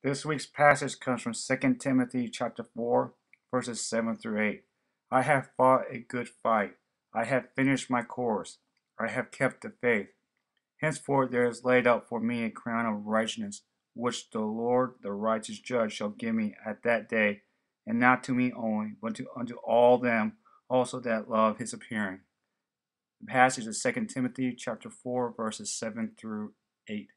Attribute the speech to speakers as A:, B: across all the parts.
A: This week's passage comes from 2 Timothy chapter 4, verses 7 through 8. I have fought a good fight. I have finished my course. I have kept the faith. Henceforth there is laid up for me a crown of righteousness, which the Lord, the righteous judge, shall give me at that day, and not to me only, but unto all them also that love his appearing. The passage is 2 Timothy chapter 4, verses 7 through 8.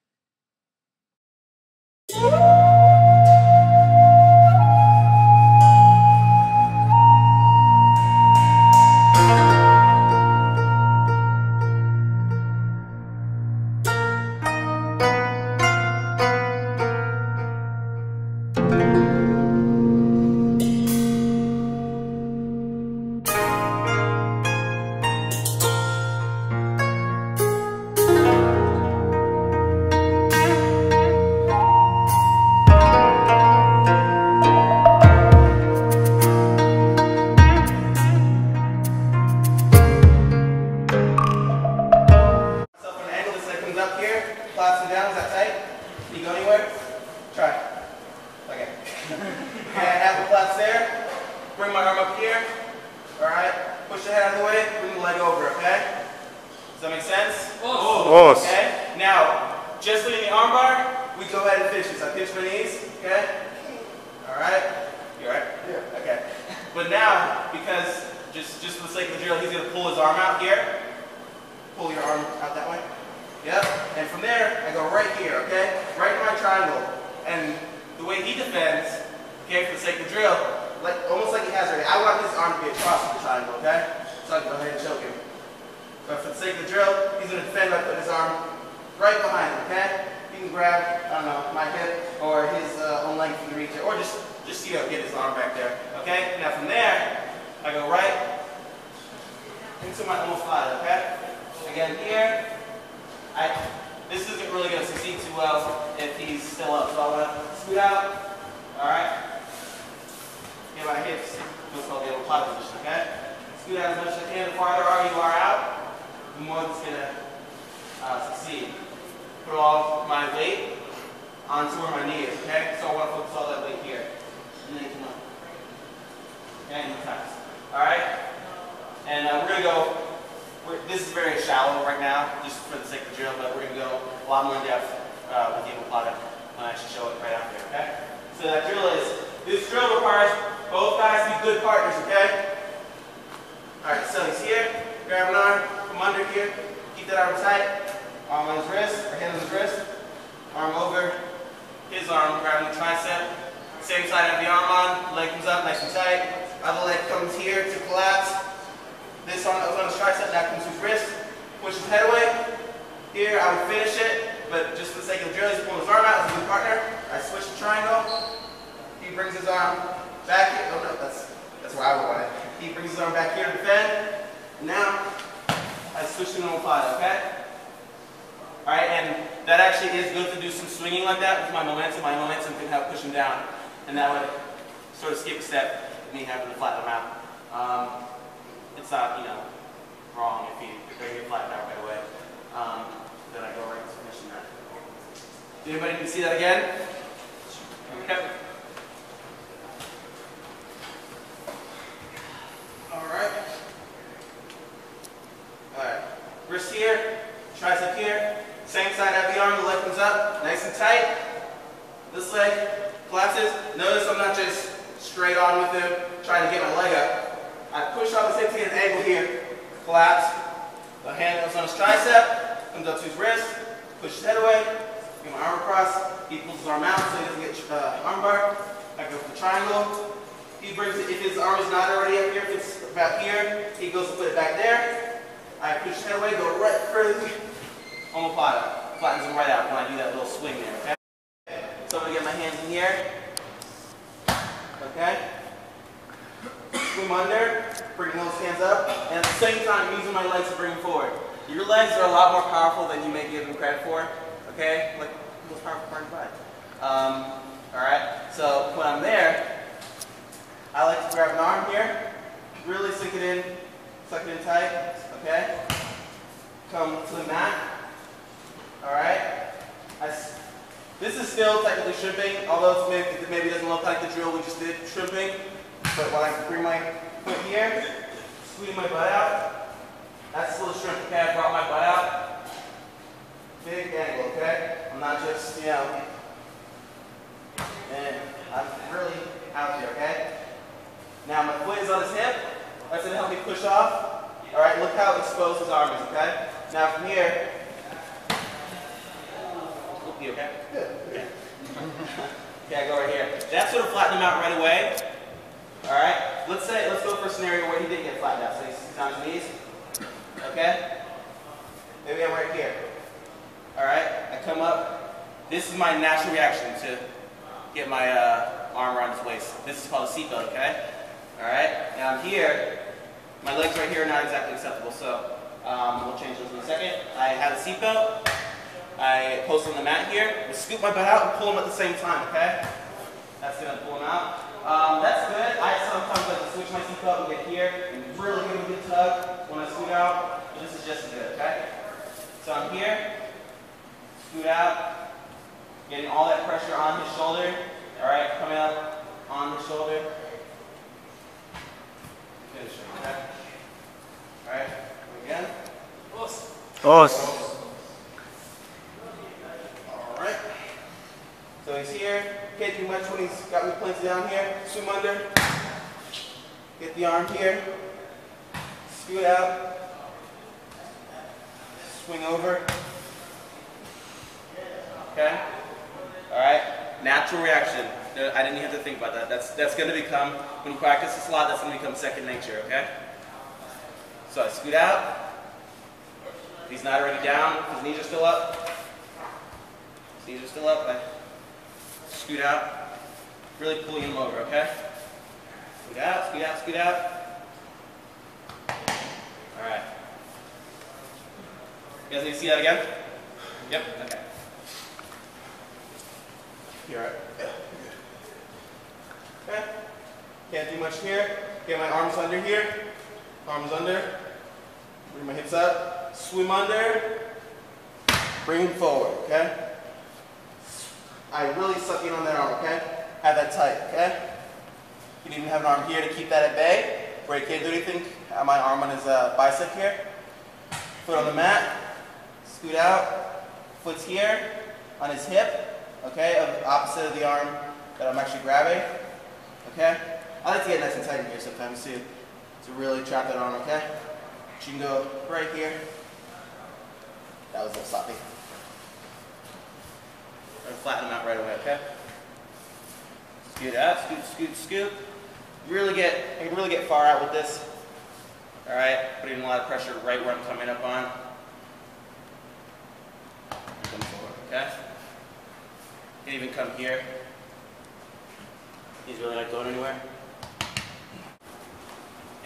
B: Clasp it down, is that tight? Can you go anywhere? Try. Okay. And have the flaps there. Bring my arm up here. Alright. Push the head out of the way. Bring the leg over, okay? Does that make sense?
A: Yes.
B: Okay. Now, just leaving the arm bar, we go ahead and finish this. I pinch my knees, okay? Alright. You alright? Yeah. Okay. But now, because just for the sake of the drill, he's going to pull his arm out here. Pull your arm out that way. Yep, and from there, I go right here, okay? Right in my triangle. And the way he defends, okay, for the sake of the drill, like almost like he has already. I want his arm to be across the triangle, okay? So I can go ahead and choke him. But for the sake of the drill, he's going to defend by putting his arm right behind him, okay? He can grab, I don't know, my hip or his own leg if you can reach it, or just you know, get his arm back there, okay? Now from there, I go right into my Omoplata, okay? Again here. This isn't really going to succeed too well if he's still up, so I'm going to scoot out, alright? Get my hips, what's called the Omoplata position, okay? Scoot out as much as I can. The farther you are out, the more it's going to succeed. Put all my weight onto where my knee is, okay? So I want to focus all that weight here. And then come up. Okay, and times. Alright? And we're going to go. This is very shallow right now, just for the sake of the drill, but we're going to go a lot more in depth with the Omoplata when I actually show it right out there, okay? So that drill is, this drill requires both guys to be good partners, okay? Alright, so he's here, grab an arm, come under here, keep that arm tight, arm on his wrist, or hand on his wrist, arm over his arm, grabbing the tricep, same side of the arm on, leg comes up nice and tight, other leg comes here to collapse. This arm that was on his tricep, now comes to his wrist. Push his head away. Here, I would finish it, but just for the sake of the drill, he's pulling his arm out as a good partner. I switch the triangle. He brings his arm back here. Oh no, that's where I would want it. He brings his arm back here to defend. Now, I switch to an Omoplata, okay? Alright, and that actually is good to do some swinging like that with my momentum. My momentum can help push him down. And that would sort of skip a step, me having to flatten him out. It's not, you know, wrong if they're going to get flattened out right away. Then I go right to finishing that. Anybody can see that again? Okay. Alright. Alright. Wrist here, tricep here. Same side of the arm, the leg comes up, nice and tight. This leg collapses. Notice I'm not just straight on with him, trying to get my leg up. I push off his hip to get an angle here, collapse. The hand goes on his tricep, comes up to his wrist, push his head away, get my arm across. He pulls his arm out so he doesn't get arm bar. I go for the triangle. He brings it, if his arm is not already up here, if it's about here, he goes to put it back there. I push his head away, go right further. Omoplata. Flattens him right out when I do that little swing there, okay? So I'm going to get my hands in here. Okay? Swim under, bringing those hands up, and at the same time using my legs to bring them forward. Your legs are a lot more powerful than you may give them credit for, okay? Like the most powerful part of your body. Alright, so when I'm there, I like to grab an arm here, really sink it in, suck it in tight, okay? Come to the mat, alright? This is still technically shrimping, although it maybe doesn't look like the drill we just did, shrimping. But when I bring my foot here, squeeze my butt out, that's still a shrimp, okay? I brought my butt out. Big angle, okay? I'm not just, you know, and I'm really out here, okay? Now my foot is on his hip. That's gonna help me push off. All right, look how exposed his arm is, okay? Now from here, you okay? Good. Okay. Okay, I go right here. That's gonna flatten him out right away. All right. Let's go for a scenario where he didn't get flattened out. So he's on his knees. Okay. Maybe I'm right here. All right. I come up. This is my natural reaction to get my arm around his waist. This is called a seatbelt. Okay. All right. Now I'm here. My legs right here are not exactly acceptable, so we'll change those in a second. I have a seatbelt. I post on the mat here. I scoop my butt out and pull him at the same time, okay? That's gonna pull him out. That's good. I sometimes like to switch my seatbelt and get here and really give him a good tug when I scoot out. But this is just as good, okay? So I'm here, scoot out, getting all that pressure on his shoulder. All right, coming up on the shoulder. Finish it, okay? All right, again.
A: Os.
B: So he's here, can't do much when he's got me planted down here, swim under, get the arm here, scoot out, swing over, okay? All right, natural reaction. I didn't even have to think about that. That's gonna become, when you practice this a lot, that's gonna become second nature, okay? So I scoot out, he's not already down, his knees are still up, I scoot out, really pulling him over, okay? Scoot out, scoot out, scoot out. All right. You guys need to see that again? Yep, okay. You're all right. Yeah, good. Okay. Can't do much here. Get my arms under here. Arms under. Bring my hips up. Swim under. Bring him forward, okay? I really suck in on that arm, okay? Have that tight, okay? You can even have an arm here to keep that at bay, where he can't do anything. Have my arm on his bicep here. Foot on the mat. Scoot out. Foot's here on his hip, okay? Opposite of the arm that I'm actually grabbing, okay? I like to get nice and tight in here sometimes too, to really trap that arm, okay? But you can go right here. That was a little sloppy. And flatten them out right away, okay? Scoot out, scoot, scoot, scoot. I can really get far out with this. All right, putting a lot of pressure right where I'm coming up on. And come forward, okay? You can even come here. He's really not going anywhere.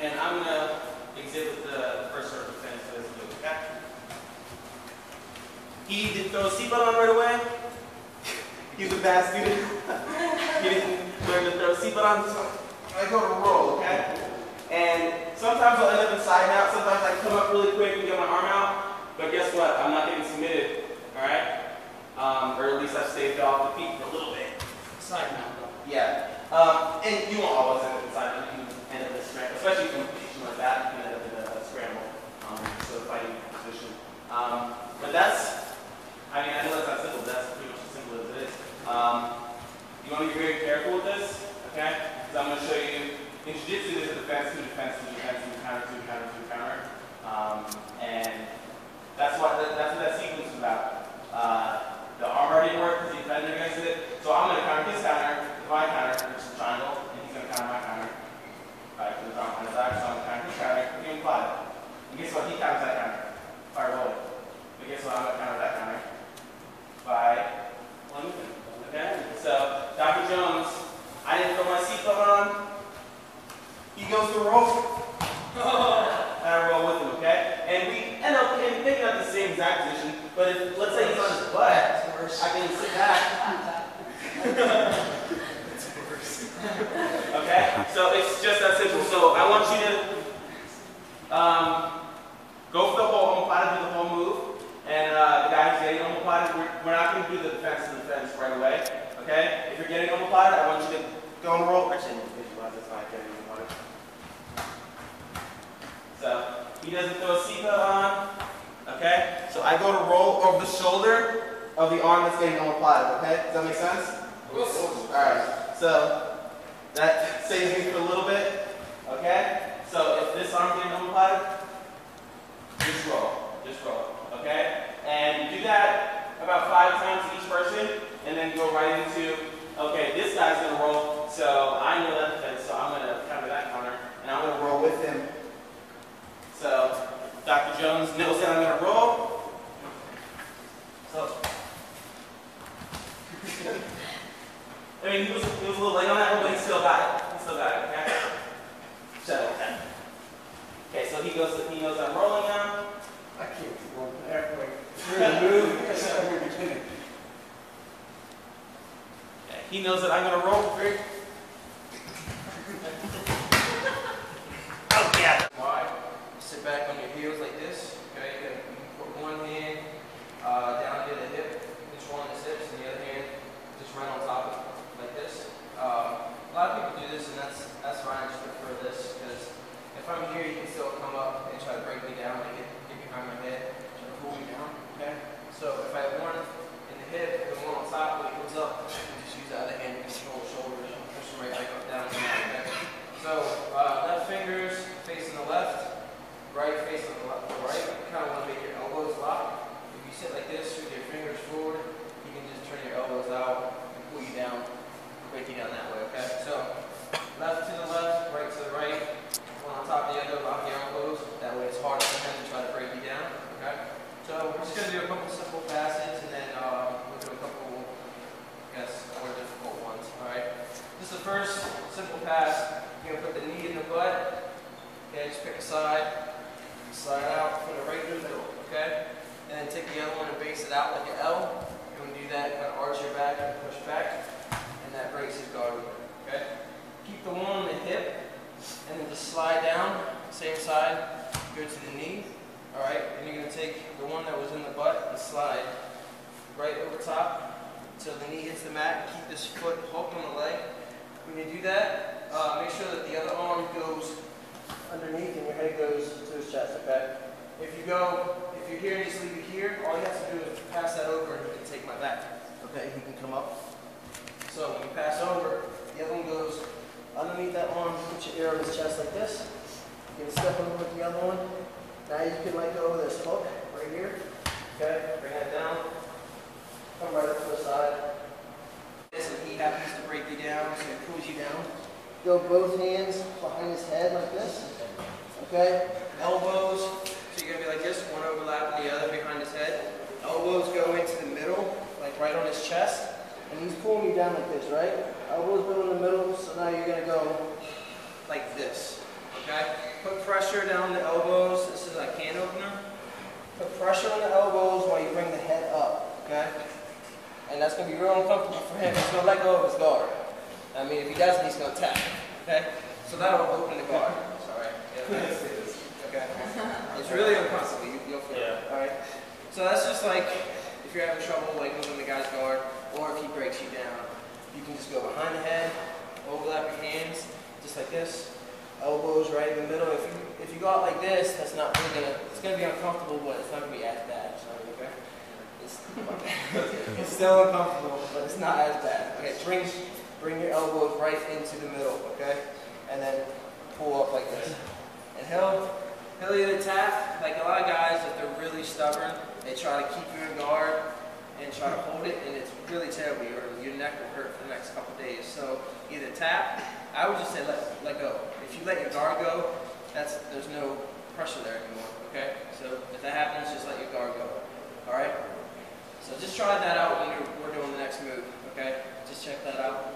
B: And I'm gonna exhibit the first sort of defense for this move, okay? He didn't throw a seatbelt on right away. He's a bad student. He didn't learn to throw a seatbelt on, so I go to roll, okay? And sometimes I'll end up inside out. Sometimes I come up really quick and get my arm out. But guess what? I'm not getting submitted, all right? Or at least I've staved off the feet for a little bit. Side mount, though. Yeah. And you won't always end up inside. You can end up in a scramble, especially from a position like that. You can end up in a scramble, so fighting position. But that's, I mean, I know that's not simple, but that's pretty much as simple as it is. You want to be very careful with this, okay? Because I'm going to show you, in Jiu Jitsu, there's a defense to defense to defense to counter to counter to counter. And that's what that sequence is about. The armbar didn't work because he defended against it, so I'm going to counter his counter with my counter, which is a triangle, and he's going to counter my counter. Alright, so the arm on his side, so I'm going to counter his counter, give him 5. And guess what? He counters that counter by rolling. But guess what? I'm going to counter that counter by moving. Okay? So, Dr. Jones, I didn't throw my seatbelt on. He goes to roll. And I roll with him, okay? And we end up maybe not the same exact position, but if, let's say he's on his butt, I can sit back. Okay? So it's just that simple. So I want you to go for the whole omoplata, do the whole move. And the guy who's getting omoplata, we're not going to do the defense to defense right away. I go to roll over the shoulder of the arm that's getting omoplata, okay? Does that make sense? Alright, so that saves me for a little bit, okay? So if this arm's getting omoplata, just roll, okay? And do that about 5 times each person, and then go right into, okay, this guy's gonna roll, so I know that defense, so I'm gonna counter that counter, and I'm gonna roll with him. So Dr. Jones knows that I'm gonna roll. So I mean, he was a little late on that one, but he still got it. Okay? So, okay, so he knows I'm rolling now.
C: I can't keep rolling halfway through the move.
B: Okay, he knows that I'm gonna roll. Oh yeah.
C: Wide. Sit back on your heels like this. Okay, you can put one hand down near the hip, just one on the hips, and the other hand just right on top of it, like this. A lot of people do this, and that's fine. I just prefer this because if I'm here, you can still come up and try to break me down, like get behind my head, try to pull me down. Okay. So if I have one in the hip and one on top, when it comes up, I can just use the other hand to control the shoulders and push them right back up down. Okay. So left fingers facing the left, right facing the right. You kind of want to make your elbows lock. If you sit like this with your fingers forward, you can just turn your elbows out and pull you down, break you down that way, okay? So left to the left, right to the right, one on top of the other, lock your elbows. That way it's harder for him to try to break you down, okay? So we're just going to do a couple simple passes, and then we'll do a couple, I guess, more difficult ones, all right? This is the first simple pass. You're going to put the knee in the butt. Okay, just pick a side, slide out, put it right in the middle, okay? And then take the other one and base it out like an L. You're going to do that, kind of arch your back and push back, and that breaks his guard over, okay? Keep the one on the hip, and then just slide down, same side, go to the knee, all right? And you're going to take the one that was in the butt and slide right over top until the knee hits the mat. Keep this foot hooked on the leg. When you do that, make sure that the other arm goes underneath and your head goes to his chest, okay? If you're here and just leave it here, all you have to do is pass that over and he can take my back, okay? He can come up. So when you pass over, the other one goes underneath that arm, put your ear on his chest like this. You can step over with the other one. Now you can let go of this hook right here, okay? Bring that down, come right up to the side. And he happens to break you down, so he pulls you down. Go both hands behind his head like this, okay? Elbows, so you're going to be like this, one overlapping the other behind his head. Elbows go into the middle, like right on his chest, and he's pulling you down like this, right? Elbows go in the middle, so now you're going to go like this, okay? Put pressure down the elbows. This is a can opener. Put pressure on the elbows while you bring the head up, okay? And that's going to be real uncomfortable for him. He's going to let go of his guard. I mean, if he doesn't, he's going to tap. Okay? So that'll open the guard. Sorry. Yeah, okay. It's really uncomfortable. You'll feel it. All right? So that's just like if you're having trouble like moving the guy's guard, or if he breaks you down, you can just go behind the head, overlap your hands, just like this. Elbows right in the middle. If you go out like this, that's not really it's going to be uncomfortable, but it's not going to be as bad. Okay? It's still uncomfortable, but it's not as bad. Okay, bring your elbows right into the middle, okay? And then pull up like this. And he'll either tap, like a lot of guys, if they're really stubborn, they try to keep you in guard and try to hold it, and it's really terrible. Your neck will hurt for the next couple days. So either tap, I would just say let go. If you let your guard go, there's no pressure there anymore, okay? So if that happens, just let your guard go, all right? So just try that out when we're doing the next move, okay? Just check that out.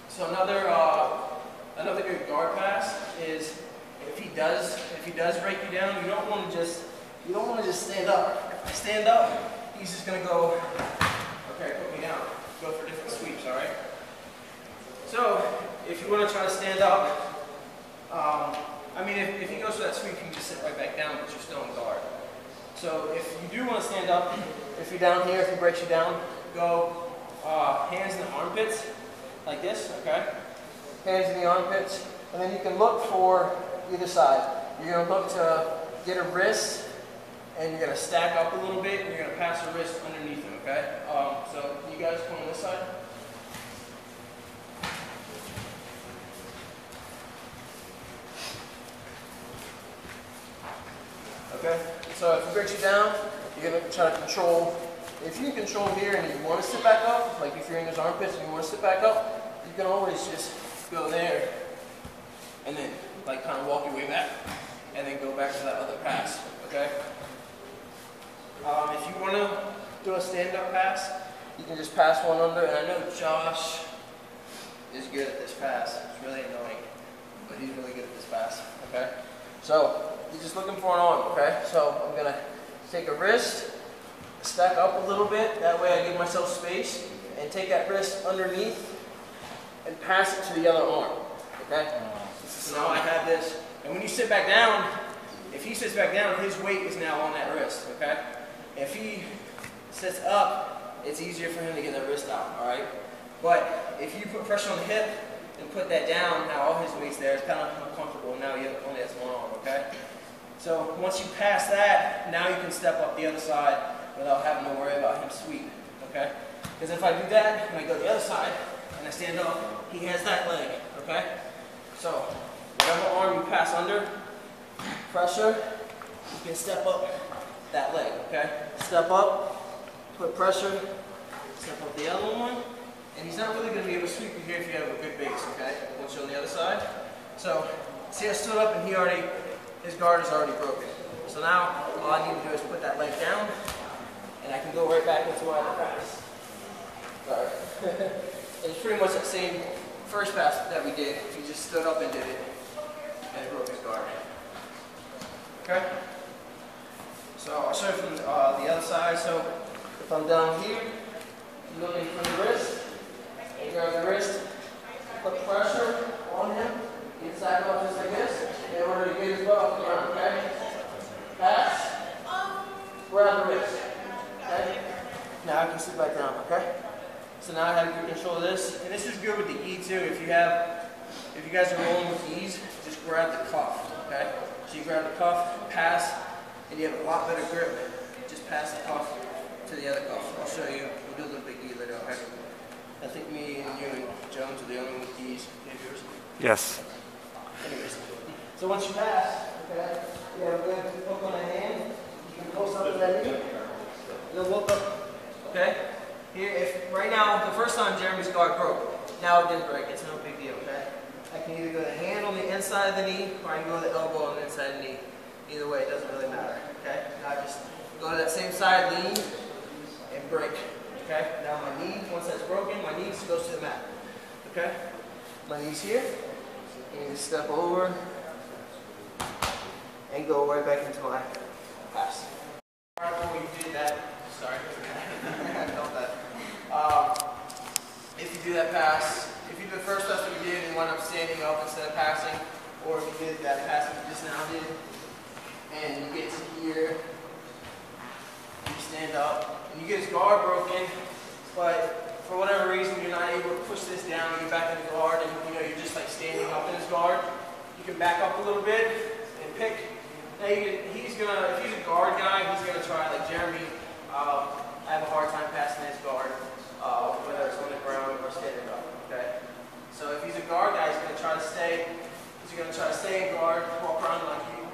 C: So another good guard pass is if he does break you down, you don't want to just stand up. If I stand up, he's just gonna go, okay, put me down. Go for different sweeps, all right? So if you want to try to stand up, I mean if he goes for that sweep, you can just sit right back down, but you're still in guard. So if you do want to stand up, if you're down here, if he breaks you down, go hands in the armpits, like this, okay? Hands in the armpits, and then you can look for either side. You're going to look to get a wrist and you're going to stack up a little bit, and you're going to pass the wrist underneath him, okay? So you guys come on this side. Okay, so if he breaks you down, you're going to try to control. If you can control here and you want to sit back up, like if you're in his armpits and you want to sit back up, you can always just go there and then like kind of walk your way back and then go back to that other pass, okay? If you want to do a stand-up pass, you can just pass one under, and I know Josh is good at this pass. It's really annoying, but he's really good at this pass, okay? So, you're just looking for an arm, okay? So, I'm going to take a wrist, stack up a little bit, that way I give myself space, and take that wrist underneath and pass it to the other arm, okay? So now I have this, and when you sit back down, if he sits back down, his weight is now on that wrist, okay? If he sits up, it's easier for him to get that wrist out, all right? But if you put pressure on the hip and put that down, now all his weight's there, it's kind of uncomfortable, and now he only has one arm, okay? So once you pass that, now you can step up the other side without having to worry about him sweeping, okay? Because if I do that, and I go the other side, and I stand up, he has that leg, okay? So whatever arm you pass under, pressure, you can step up that leg, okay? Step up, put pressure, step up the other one, and he's not really going to be able to sweep you here if you have a good base, okay? Once you're on the other side. So, see I stood up and his guard is already broken. So now, all I need to do is put that leg down, and I can go right back into my other pass. Sorry. It's pretty much the same first pass that we did. He just stood up and did it, and it broke his guard. Okay? So I'll show you from the other side. So if I'm down here, I'm looking for the wrist, and grab the wrist, put pressure on him, get side up just like this, in order to get his butt off the ground, okay? Pass, grab the wrist, okay? Now I can sit back down, okay? So now I have good control of this, and this is good with the E too. If you guys are rolling with ease, just grab the cuff, okay? So you grab the cuff, pass, and you have a lot better grip. Just pass the cuff to the other cuff. I'll show you. We'll do a little big E later, okay? I think me and you and Jones are the only one with E's. Yours?
A: Yes.
C: Anyways, so once you pass, okay, you have a good hook on the hand. You can post up to that knee. You'll look up, okay? Here, if right now, the first time Jeremy's guard broke, now it didn't break. It's no big deal, okay? I can either go the hand on the inside of the knee, or I can go the elbow on the inside of the knee. Either way, it doesn't really matter, okay? Now I just go to that same side, lean, and break, okay? Now my knee, once that's broken, my knee goes to the mat, okay? My knee's here, and you just step over, and go right back into my pass. Right before you did that, sorry, I felt that. If you do that pass, if you do the first pass that we did and wound up standing up instead of passing, or if you did that pass that we just now did, and you get to here, you stand up, and you get his guard broken, but for whatever reason you're not able to push this down and get back in the guard, and you're just like standing up in his guard, you can back up a little bit and pick. Now if he's a guard guy, he's gonna try, like Jeremy, I have a hard time passing his guard, whether it's on the ground or standing up, okay? So if he's a guard guy, he's gonna try to stay in guard, walk around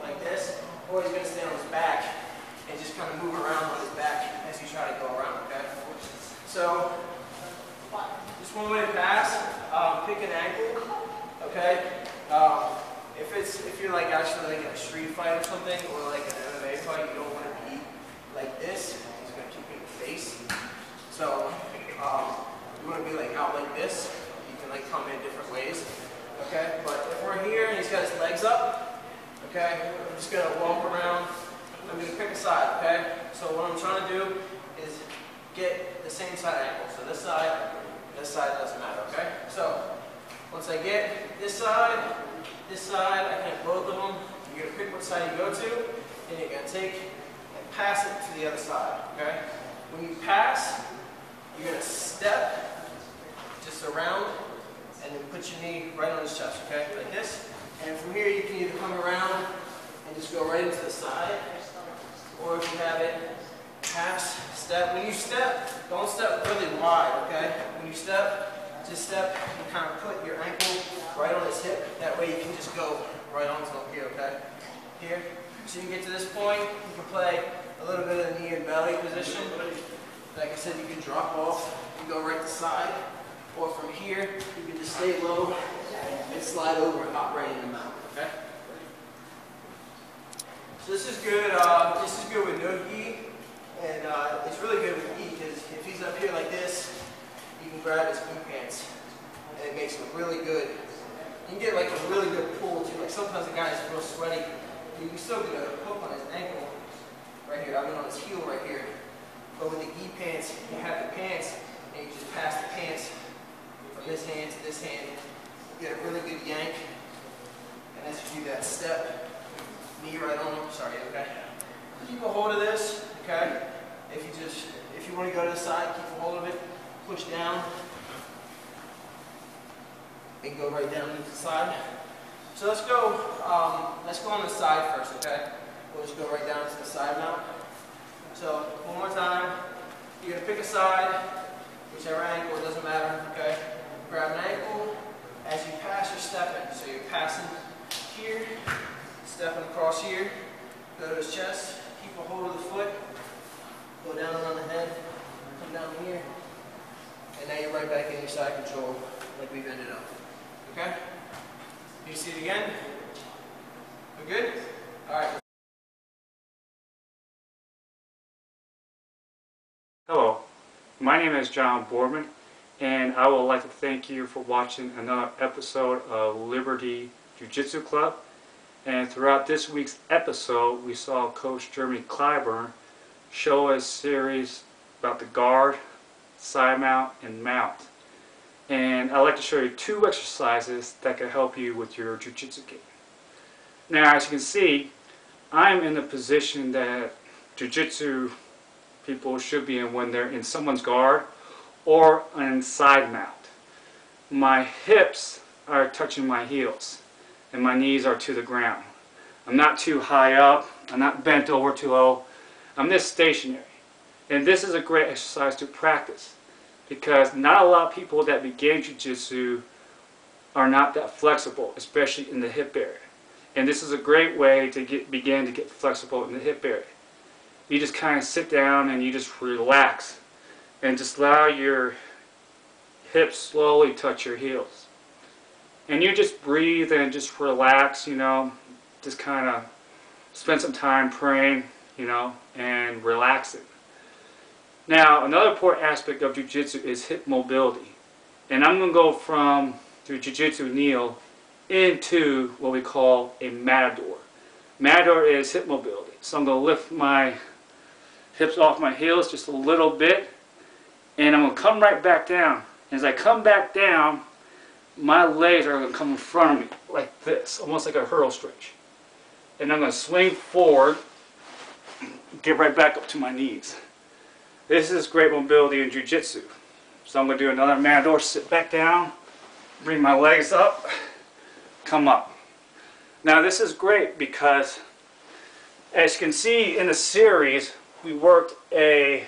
C: like this, or he's going to stay on his back and just kind of move around on his back as you try to go around, okay? So, just one way to pass, pick an angle, okay? If you're like actually like in a street fight or something, or like an MMA fight, you don't want to be like this. He's going to keep you in the face. So, you want to be like out like this. You can like come in different ways, okay? But if we're here and he's got his legs up, okay, I'm just going to walk around. I'm going to pick a side, okay? So what I'm trying to do is get the same side angle. So this side doesn't matter, okay? So once I get this side, I can have both of them. You're going to pick what side you go to, and you're going to take and pass it to the other side, okay? When you pass, you're going to step just around and then put your knee right on his chest, okay? Like this. And from here, you can either come around and just go right into the side, or if you have it, pass, step. When you step, don't step really wide, okay? When you step, just step and kind of put your ankle right on his hip. That way you can just go right onto him here, okay? Here. So you get to this point, you can play a little bit of the knee and belly position. Like I said, you can drop off and go right to side. Or from here, you can just stay low and slide over and hop right in the mount, okay? So this is good. This is good with no gi, and it's really good with gi because if he's up here like this, you can grab his gi pants, and it makes him really good. You can get like a really good pull too. Like sometimes the guy is real sweaty, you can still get a hook on his ankle right here. I mean on his heel right here. But with the gi pants, you have the pants, and you just pass the pants from this hand to this hand. You get a really good yank, and as you do that step, knee right on him. Sorry, okay. Keep a hold of this, okay. If you want to go to the side, keep a hold of it. Push down, and go right down to the side. So let's go on the side first, okay. We'll just go right down to the side mount. So one more time. You're gonna pick a side, whichever ankle, it doesn't matter, okay. Grab an ankle as you pass, you're stepping. So you're passing here. Stepping across here, go to his chest, keep a hold of the foot, go down on the head, come down here, and now you're right back in your side control like we've ended up. Okay? Can you see it again? We're good? Alright.
A: Hello, my name is John Boardman, and I would like to thank you for watching another episode of Liberty Jiu Jitsu Club. And throughout this week's episode, we saw Coach Jeremy Clyburn show us a series about the guard, side mount, and mount. And I'd like to show you two exercises that can help you with your jiu-jitsu game. Now, as you can see, I'm in the position that jiu-jitsu people should be in when they're in someone's guard or in side mount. My hips are touching my heels, and my knees are to the ground. I'm not too high up, I'm not bent over too low, I'm this stationary. And this is a great exercise to practice because not a lot of people that begin Jiu-Jitsu are not that flexible, especially in the hip area. And this is a great way to begin to get flexible in the hip area. You just kind of sit down and you just relax and just allow your hips slowly touch your heels. And you just breathe and just relax, you know, just kind of spend some time praying, you know, and relaxing. Now, another important aspect of Jiu-Jitsu is hip mobility. And I'm going to go from the Jiu-Jitsu kneel into what we call a matador. Matador is hip mobility. So I'm going to lift my hips off my heels just a little bit, and I'm going to come right back down. As I come back down, my legs are going to come in front of me like this, almost like a hurdle stretch. And I'm going to swing forward, get right back up to my knees. This is great mobility in Jiu-Jitsu. So I'm going to do another matador, sit back down, bring my legs up, come up. Now this is great because, as you can see in the series, we worked a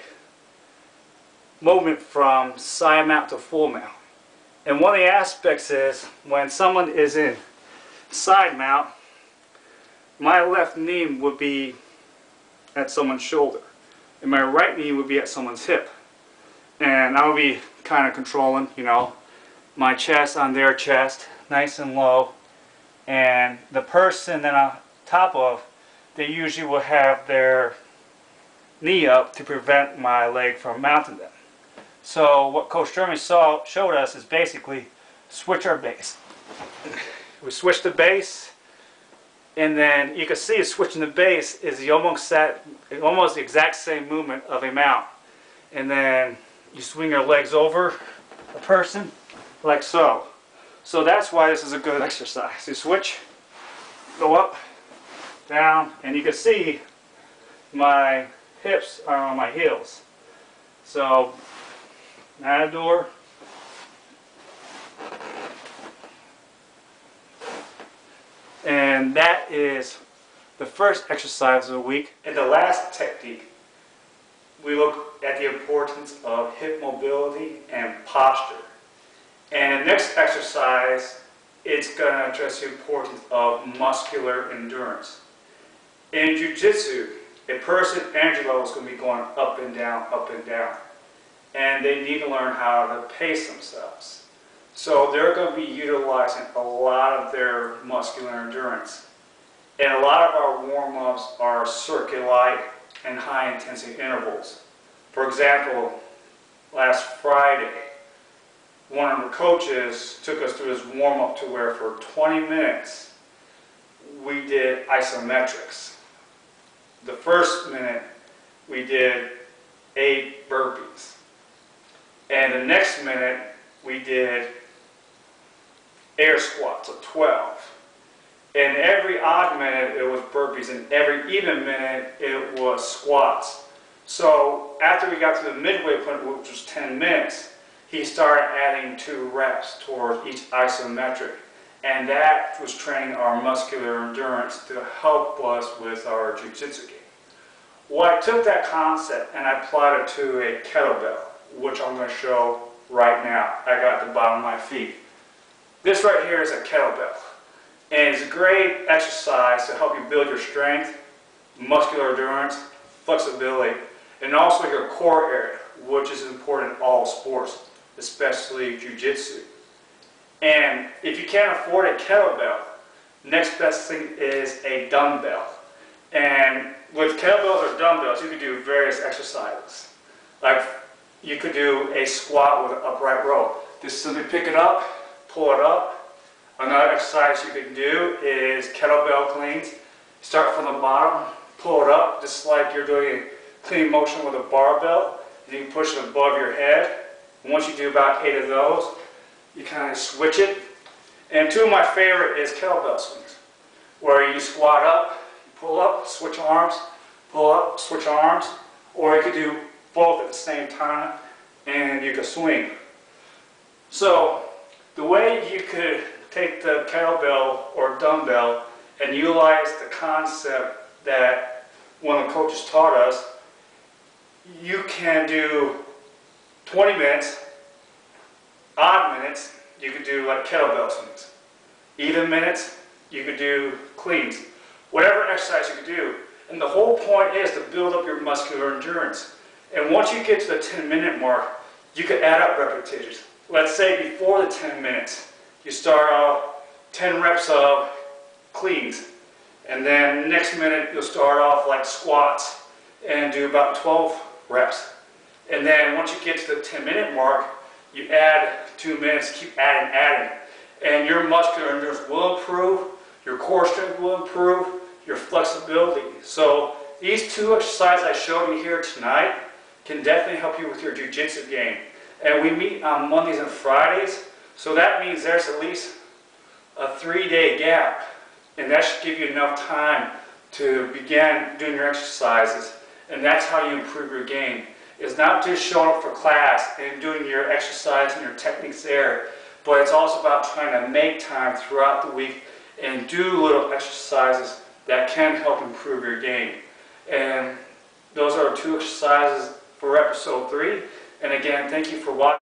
A: movement from side mount to full mount. And one of the aspects is when someone is in side mount, my left knee would be at someone's shoulder and my right knee would be at someone's hip. And I would be kind of controlling, you know, my chest on their chest, nice and low. And the person that I'm on top of, they usually will have their knee up to prevent my leg from mounting them. So what Coach Jeremy showed us is basically switch our base. We switch the base, and then you can see switching the base is almost the exact same movement of a mount. And then you swing your legs over the person like so. So that's why this is a good exercise. You switch, go up, down, and you can see my hips are on my heels. So matador, and that is the first exercise of the week and the last technique, we look at the importance of hip mobility and posture. And the next exercise, it's going to address the importance of muscular endurance. In Jiu Jitsu, a person's energy level is going to be going up and down, and they need to learn how to pace themselves. So they're going to be utilizing a lot of their muscular endurance. And a lot of our warm-ups are circuit light and high intensity intervals. For example, last Friday, one of the coaches took us through this warm-up to where for 20 minutes we did isometrics. The first minute we did 8 burpees. And the next minute we did air squats of 12. And every odd minute it was burpees, and every even minute it was squats. So after we got to the midway point, which was 10 minutes, he started adding 2 reps towards each isometric. And that was training our muscular endurance to help us with our jiu-jitsu game. Well, I took that concept and I applied it to a kettlebell, which I'm going to show right now. I got at the bottom of my feet. This right here is a kettlebell. And it's a great exercise to help you build your strength, muscular endurance, flexibility, and also your core area, which is important in all sports, especially jiu-jitsu. And if you can't afford a kettlebell, next best thing is a dumbbell. And with kettlebells or dumbbells, you can do various exercises. Like you could do a squat with an upright row. Just simply pick it up, pull it up. Another exercise you can do is kettlebell cleans. Start from the bottom, pull it up, just like you're doing a clean motion with a barbell. You can push it above your head. And once you do about 8 of those, you kind of switch it. And 2 of my favorite is kettlebell swings, where you squat up, you pull up, switch arms, pull up, switch arms, or you could do both at the same time and you could swing. So the way you could take the kettlebell or dumbbell and utilize the concept that one of the coaches taught us, you can do 20 minutes, odd minutes, you could do like kettlebell swings. Even minutes, you could do cleans. Whatever exercise you could do. And the whole point is to build up your muscular endurance. And once you get to the 10-minute mark, you could add up repetitions. Let's say before the 10 minutes, you start off 10 reps of cleans. And then next minute, you'll start off like squats and do about 12 reps. And then once you get to the 10-minute mark, you add 2 minutes, keep adding. And your muscular endurance will improve, your core strength will improve, your flexibility. So these 2 exercises I showed you here tonight can definitely help you with your jiu-jitsu game. And we meet on Mondays and Fridays, so that means there's at least a 3-day gap. And that should give you enough time to begin doing your exercises. And that's how you improve your game. It's not just showing up for class and doing your exercise and your techniques there, but it's also about trying to make time throughout the week and do little exercises that can help improve your game. And those are 2 exercises for episode 3. And again, thank you for watching.